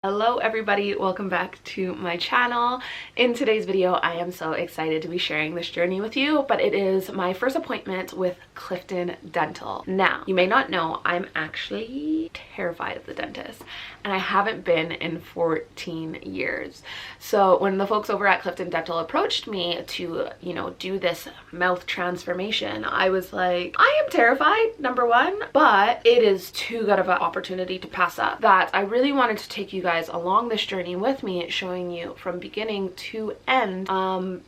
Hello everybody, welcome back to my channel. In today's video, I am so excited to be sharing this journey with you, but it is my first appointment with Clifton Dental. Now, you may not know, I'm actually terrified of the dentist, and I haven't been in 14 years. So when the folks over at Clifton Dental approached me to, do this mouth transformation, I was like, I am terrified, number one, but it is too good of an opportunity to pass up that I really wanted to take you guys along this journey with me, showing you from beginning to end,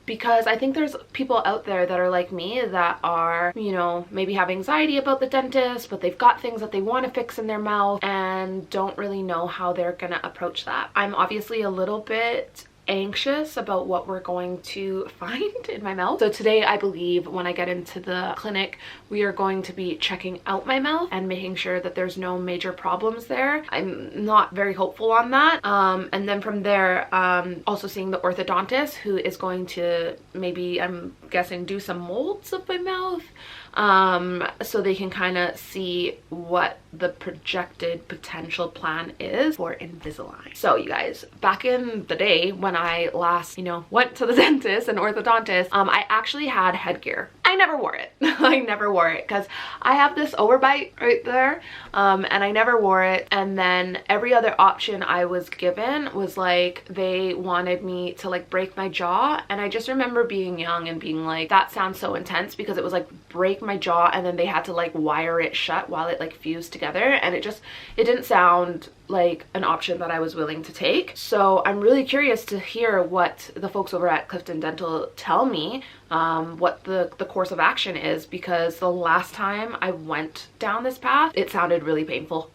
because I think there's people out there that are like me that are, maybe have anxiety about the dentist, but they've got things that they want to fix in their mouth and don't really know how they're gonna approach that. I'm obviously a little bit anxious about what we're going to find in my mouth. So today, I believe when I get into the clinic, we are going to be checking out my mouth and making sure that there's no major problems there. I'm not very hopeful on that. And then from there, also seeing the orthodontist who is going to maybe, I'm guessing, do some molds of my mouth, so they can kind of see what the projected potential plan is for Invisalign. So you guys, back in the day when I last, went to the dentist and orthodontist, I actually had headgear. I never wore it. I never wore it because I have this overbite right there, and I never wore it. And then every other option I was given was like, they wanted me to like break my jaw. And I just remember being young and being like, that sounds so intense, because it was like break my jaw and then they had to like wire it shut while it like fused together, and it didn't sound like an option that I was willing to take. So I'm really curious to hear what the folks over at Clifton Dental tell me, what the course of action is, because the last time I went down this path, it sounded really painful.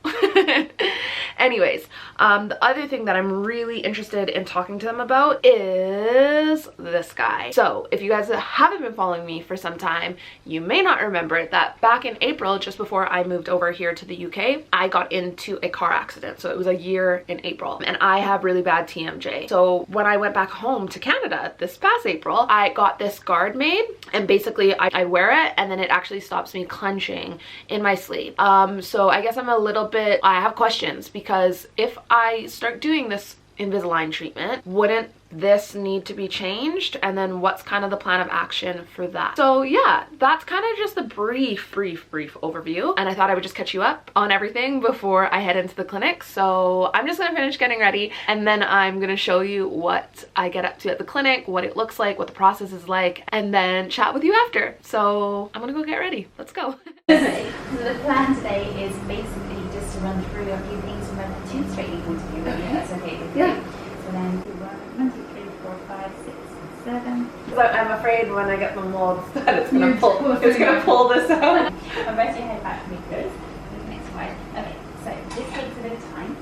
Anyways, the other thing that I'm really interested in talking to them about is this guy. So if you guys haven't been following me for some time, you may not remember that back in April, just before I moved over here to the UK, I got into a car accident. So it was a year in April, and I have really bad TMJ. So when I went back home to Canada this past April, I got this guard made, and basically I wear it and then it actually stops me clenching in my sleep. So I guess I have questions, because if I start doing this Invisalign treatment, wouldn't this need to be changed? And then what's kind of the plan of action for that? So yeah, that's kind of just a brief overview, and I thought I would just catch you up on everything before I head into the clinic. So I'm just gonna finish getting ready, and then I'm gonna show you what I get up to at the clinic, what it looks like, what the process is like, and then chat with you after. So I'm gonna go get ready. Let's go. Okay, so the plan today is basically just to run through a few things from a tooth straightening point of view, really, if that's okay with you. Yeah. So then we run 1, 2, 3, 4, 5, 6, 7. Because I'm afraid when I get the molds that it's gonna pull this out. I'll rest your head back for me, please. Next slide. Okay, so this takes a bit of time.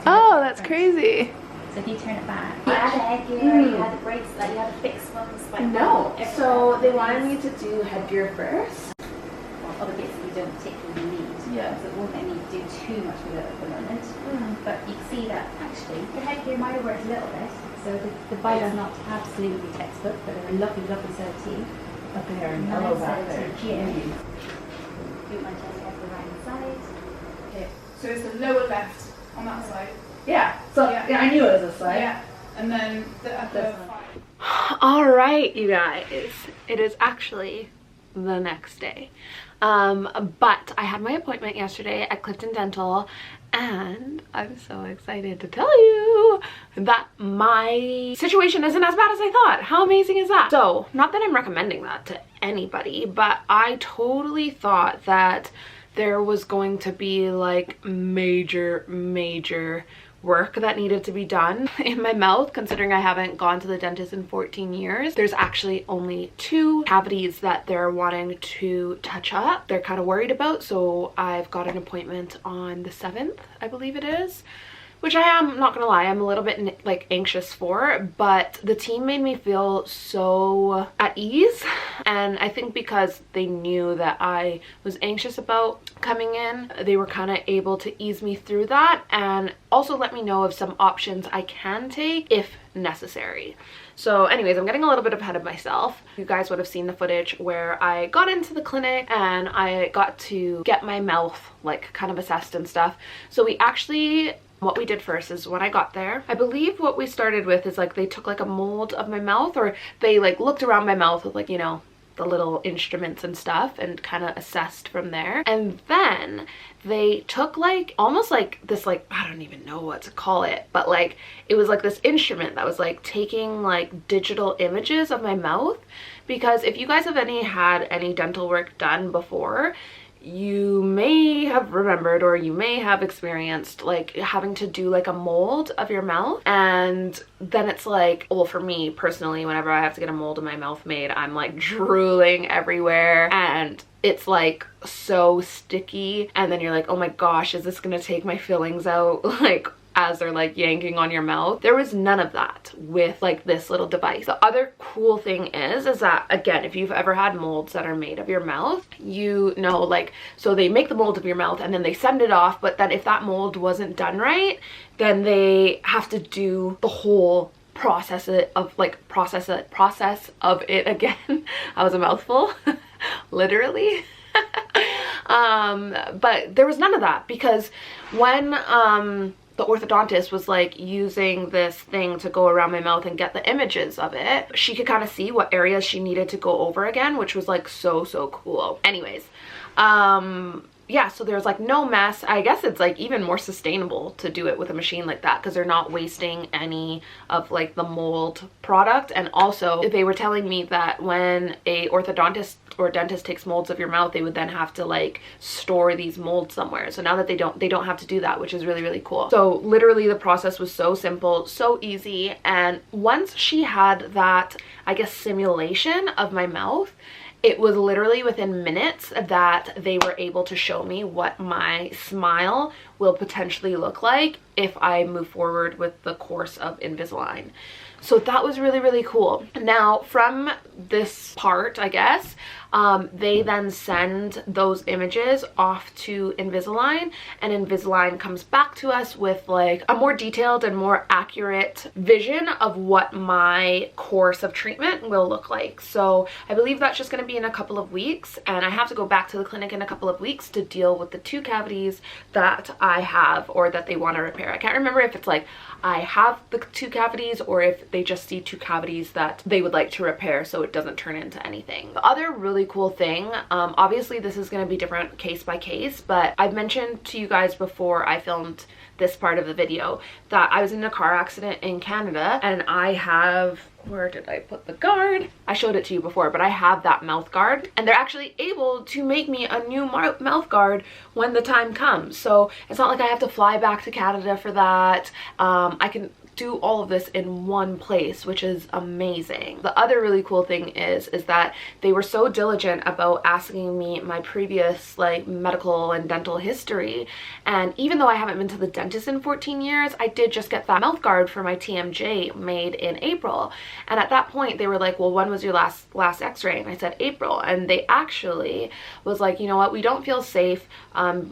Oh, that's crazy. So if you turn it back, you had the headgear, you had the brakes, like you had the fixed ones. Like No, so they wanted me to do headgear first. Other bits that we don't particularly need. Yeah. So it won't let me do too much with it at the moment. But you can see that actually the headgear might have worked a little bit. So the bite is not absolutely textbook, but they're a lovely set of teeth. But they are mellow back there. Do my chest off the right side. Okay. So it's the lower left on that side. Yeah. So yeah, I knew it was this side. Yeah. And then the upper. All right, you guys. It is actually the next day. But I had my appointment yesterday at Clifton Dental, and I'm so excited to tell you that my situation isn't as bad as I thought. How amazing is that? So, not that I'm recommending that to anybody, but I totally thought that there was going to be like major work that needed to be done in my mouth, considering I haven't gone to the dentist in 14 years. There's actually only 2 cavities that they're wanting to touch up. They're kind of worried about, so I've got an appointment on the 7th, I believe it is, which I am, not gonna lie, I'm a little bit like anxious for, but the team made me feel so at ease. And I think because they knew that I was anxious about coming in, they were kind of able to ease me through that and also let me know of some options I can take if necessary. So anyways, I'm getting a little bit ahead of myself. You guys would have seen the footage where I got into the clinic and I got to get my mouth like kind of assessed and stuff. So we actually What we did first is when I got there, I believe what we started with is like they took like a mold of my mouth, or they like looked around my mouth with like, you know, the little instruments and stuff and kind of assessed from there. And then they took like almost like this, like, I don't even know what to call it, but like it was like this instrument that was like taking like digital images of my mouth. Because if you guys have had any dental work done before, you may have remembered, or you may have experienced like having to do like a mold of your mouth. And then it's like, well, for me personally, whenever I have to get a mold of my mouth made, I'm like drooling everywhere, and it's like so sticky. And then you're like, oh my gosh, is this gonna take my fillings out? Like, as they're like yanking on your mouth. There was none of that with like this little device. The other cool thing is that, again, if you've ever had molds that are made of your mouth, you know, like, so they make the mold of your mouth and then they send it off, but then if that mold wasn't done right, then they have to do the whole process of it again. That was a mouthful. Literally. But there was none of that, because when the orthodontist was like using this thing to go around my mouth and get the images of it, she could kind of see what areas she needed to go over again, which was like so cool. Anyways, yeah, so there's like no mess. I guess it's like even more sustainable to do it with a machine like that, because they're not wasting any of like the mold product. And also they were telling me that when a orthodontist or dentist takes molds of your mouth, they would then have to like store these molds somewhere. So now that they don't have to do that, which is really cool. So literally the process was so simple, so easy. And once she had that, I guess, simulation of my mouth, it was literally within minutes that they were able to show me what my smile will potentially look like if I move forward with the course of Invisalign. So that was really cool. Now from this part, I guess, they then send those images off to Invisalign, and Invisalign comes back to us with like a more detailed and more accurate vision of what my course of treatment will look like. So I believe that's just going to be in a couple of weeks, and I have to go back to the clinic in a couple of weeks to deal with the 2 cavities that I have, or that they want to repair. I can't remember if it's like I have the 2 cavities or if they just see 2 cavities that they would like to repair so it doesn't turn into anything. The other really cool thing, obviously this is going to be different case by case, but I've mentioned to you guys before I filmed this part of the video that I was in a car accident in Canada, and I have, where did I put the guard? I showed it to you before, but I have that mouth guard, and they're actually able to make me a new mouth guard when the time comes. So it's not like I have to fly back to Canada for that. I can do all of this in one place, which is amazing. The other really cool thing is that they were so diligent about asking me my previous like medical and dental history. And even though I haven't been to the dentist in 14 years, I did just get that mouth guard for my TMJ made in April. And at that point they were like, well, when was your last x-ray? And I said April. And they actually was like, you know what, we don't feel safe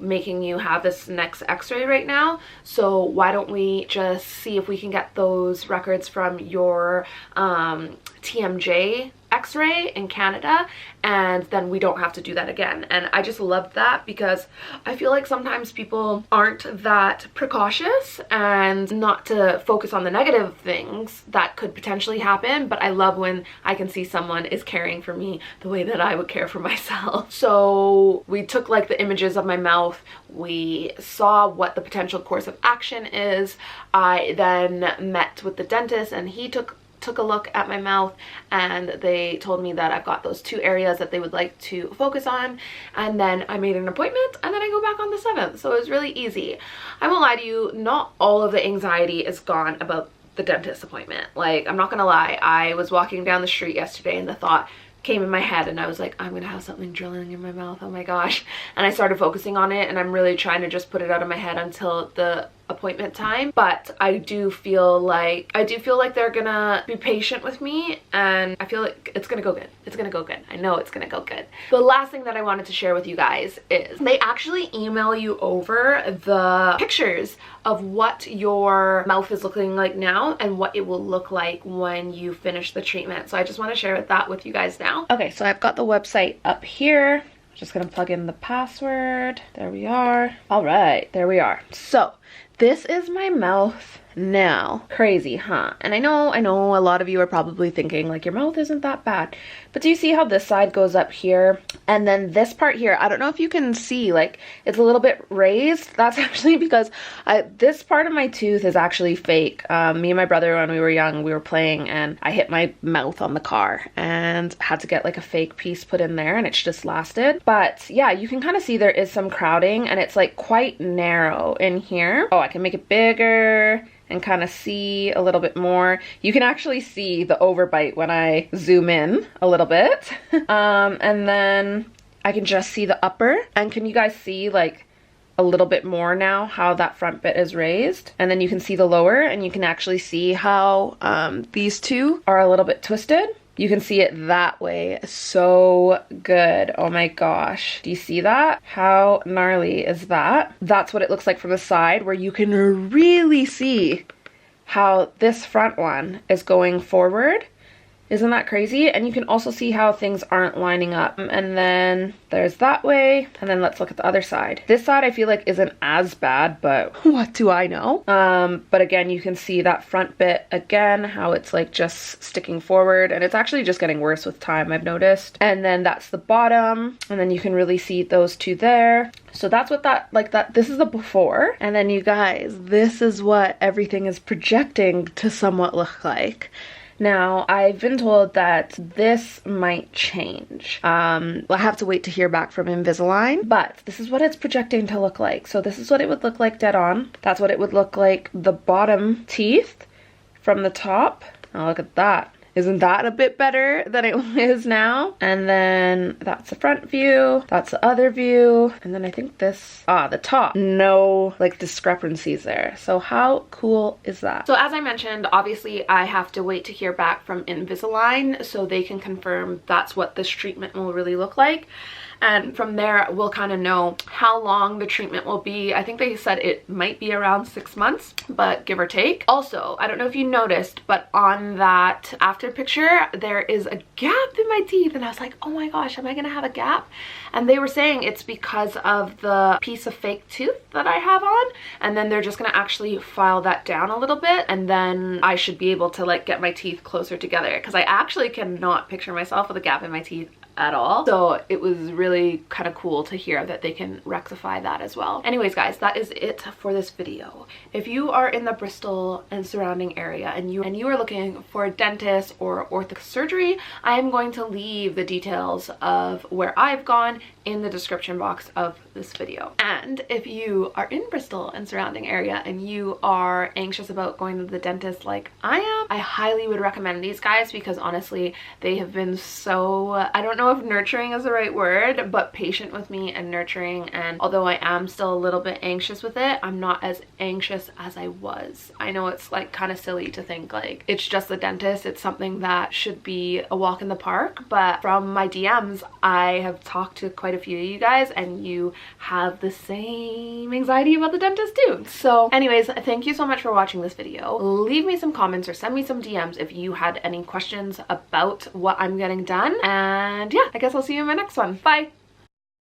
making you have this next x-ray right now, so why don't we just see if we can get those records from your TMJ x-ray in Canada, and then we don't have to do that again. And I just loved that, because I feel like sometimes people aren't that precautious, and not to focus on the negative things that could potentially happen, but I love when I can see someone is caring for me the way that I would care for myself. So we took like the images of my mouth, we saw what the potential course of action is. I then met with the dentist, and he took a look at my mouth, and they told me that I've got those 2 areas that they would like to focus on. And then I made an appointment, and then I go back on the 7th. So it was really easy. I won't lie to you, not all of the anxiety is gone about the dentist appointment. Like, I'm not gonna lie, I was walking down the street yesterday and the thought came in my head, and I was like, I'm gonna have something drilling in my mouth, oh my gosh. And I started focusing on it, and I'm really trying to just put it out of my head until the appointment time. But I do feel like they're gonna be patient with me, and I feel like it's gonna go good. It's gonna go good. I know it's gonna go good. The last thing that I wanted to share with you guys is they actually email you over the pictures of what your mouth is looking like now and what it will look like when you finish the treatment. So I just want to share that with you guys now. Okay, so I've got the website up here. Just gonna plug in the password. There we are. All right, there we are. So this is my mouth now. Crazy, huh? And I know a lot of you are probably thinking like your mouth isn't that bad, but do you see how this side goes up here and then this part here, I don't know if you can see, like it's a little bit raised. That's actually because this part of my tooth is actually fake. Me and my brother, when we were young, we were playing and I hit my mouth on the car and had to get like a fake piece put in there, and it's just lasted. But yeah, you can kind of see there is some crowding and it's like quite narrow in here. Oh, I can make it bigger and kind of see a little bit more. You can actually see the overbite when I zoom in a little bit. And then I can just see the upper. And can you guys see like a little bit more now how that front bit is raised? And then you can see the lower, and you can actually see how these two are a little bit twisted. You can see it that way. So good. Oh my gosh. Do you see that? How gnarly is that? That's what it looks like from the side, where you can really see how this front one is going forward. Isn't that crazy? And you can also see how things aren't lining up. And then there's that way. And then let's look at the other side. This side I feel like isn't as bad, but what do I know? But again, you can see that front bit again, how it's like just sticking forward, and it's actually just getting worse with time, I've noticed. And then that's the bottom. And then you can really see those two there. So that's what this is the before. And then you guys, this is what everything is projecting to somewhat look like. Now, I've been told that this might change. I have to wait to hear back from Invisalign, but this is what it's projecting to look like. So this is what it would look like dead on. That's what it would look like, the bottom teeth from the top. Now look at that. Isn't that a bit better than it is now? And then that's the front view. That's the other view. And then I think this, the top. No like discrepancies there. So how cool is that? So as I mentioned, obviously I have to wait to hear back from Invisalign so they can confirm that's what this treatment will really look like. And from there, we'll kind of know how long the treatment will be. I think they said it might be around 6 months, but give or take. Also, I don't know if you noticed, but on that after picture, there is a gap in my teeth. And I was like, oh my gosh, am I gonna have a gap? And they were saying it's because of the piece of fake tooth that I have on. And then they're just gonna actually file that down a little bit. And then I should be able to like get my teeth closer together, because I actually cannot picture myself with a gap in my teeth at all. So it was really kind of cool to hear that they can rectify that as well. Anyways guys, that is it for this video. If you are in the Bristol and surrounding area and you are looking for a dentist or ortho surgery, I am going to leave the details of where I've gone in the description box of this video. And if you are in Bristol and surrounding area and you are anxious about going to the dentist like I am, I highly would recommend these guys, because honestly they have been so, I don't know if nurturing is the right word, but patient with me and nurturing. And although I am still a little bit anxious with it, I'm not as anxious as I was. I know it's like kind of silly to think like it's just the dentist, it's something that should be a walk in the park, but from my DMs I have talked to quite a few of you guys and you have the same anxiety about the dentist too. So anyways, thank you so much for watching this video. Leave me some comments or send me some DMs if you had any questions about what I'm getting done, and yeah, I guess I'll see you in my next one. Bye!